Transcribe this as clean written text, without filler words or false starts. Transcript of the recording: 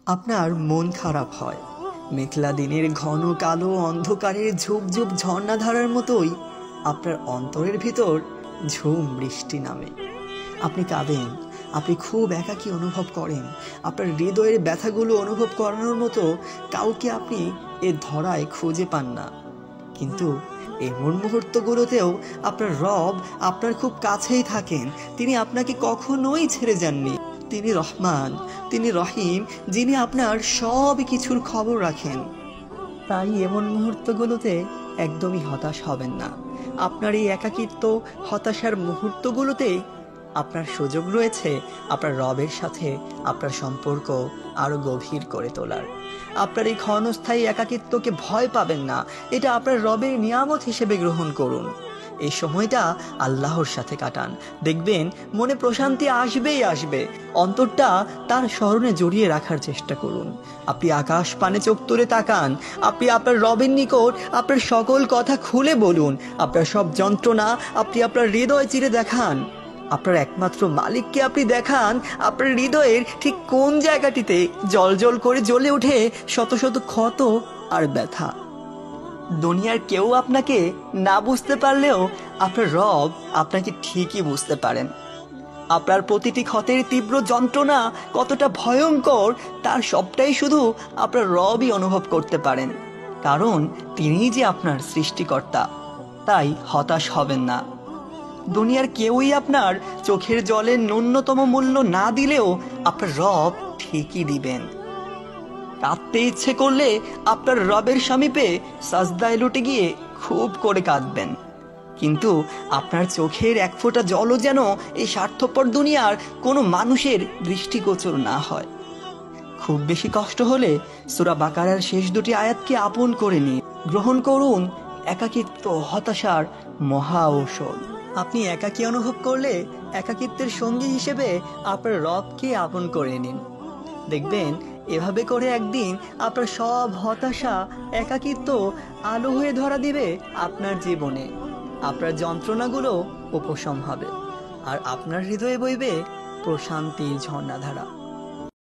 আপনার মন খারাপ হয়, মেঘলা দিনের ঘন কালো অন্ধকারের ঝুপ ঝুপ ঝর্ণাধারার মতোই আপনার অন্তরের ভিতর ঝুম বৃষ্টি নামে। আপনি কাঁদেন, আপনি খুব একাকী অনুভব করেন। আপনার হৃদয়ের ব্যথাগুলো অনুভব করানোর মতো কাউকে আপনি এ ধরায় খুঁজে পান না। কিন্তু এমন মুহূর্তগুলোতেও আপনার রব আপনার খুব কাছেই থাকেন। তিনি আপনাকে কখনোই ছেড়ে যাননি। তিনি রহমান, তিনি রহিম, যিনি আপনার সব কিছুর খবর রাখেন। তাই এমন মুহূর্তগুলোতে একদমই হতাশ হবেন না। আপনার এই একাকিত্ব, হতাশার মুহূর্তগুলোতে আপনার সুযোগ রয়েছে আপনার রবের সাথে আপনার সম্পর্ক আরো গভীর করে তোলার। আপনার এই ক্ষণস্থায়ী একাকিত্বকে ভয় পাবেন না, এটা আপনার রবের নিয়ামত হিসেবে গ্রহণ করুন। এই সময়টা আল্লাহর সাথে কাটান, দেখবেন মনে প্রশান্তি আসবেই আসবে। অন্তরটা তার স্মরণে জড়িয়ে রাখার চেষ্টা করুন। আপনি আকাশ পানে চোখ তুলে তাকান, আপনি আপনার রবের নিকট আপনার সকল কথা খুলে বলুন। আপনার সব যন্ত্রণা আপনি আপনার হৃদয় চিরে দেখান। আপনার একমাত্র মালিককে আপনি দেখান আপনার হৃদয়ের ঠিক কোন জায়গাটিতে জ্বলজ্বল করে জ্বলে ওঠে শত শত ক্ষত আর ব্যথা। দুনিয়ার কেউ আপনাকে না বুঝতে পারলেও আপনার রব আপনাকে ঠিকই বুঝতে পারেন। আপনার প্রতিটি ক্ষতের তীব্র যন্ত্রণা কতটা ভয়ঙ্কর তার সবটাই শুধু আপনার রবই অনুভব করতে পারেন, কারণ তিনিই যে আপনার সৃষ্টিকর্তা। তাই হতাশ হবেন না। দুনিয়ার কেউই আপনার চোখের জলের ন্যূনতম মূল্য না দিলেও আপনার রব ঠিকই দিবেন। কাঁদতে ইচ্ছে করলে আপনার রবের সমীপে সাজদায় লুটে গিয়ে খুব করে কাঁদবেন, কিন্তু আপনার চোখের এক ফোঁটা জলও যেন এই স্বার্থপর দুনিয়ার কোনো মানুষের দৃষ্টিগোচর না হয়। খুব বেশি কষ্ট হলে সূরা বাকারার শেষ দুটি আয়াতকে আপন করে নিন। গ্রহণ করুন একাকিত্ব হতাশার মহা ঔষধ। আপনি একাকী অনুভব করলে একাকিত্বের সঙ্গী হিসেবে আপনার রবকে আপন করে নিন। দেখবেন এভাবে করে একদিন আপনার সব হতাশা, একাকিত্ব আলো হয়ে ধরা দিবে আপনার জীবনে। আপনার যন্ত্রণাগুলো উপশম হবে আর আপনার হৃদয়ে বইবে প্রশান্তির ঝর্ণাধারা।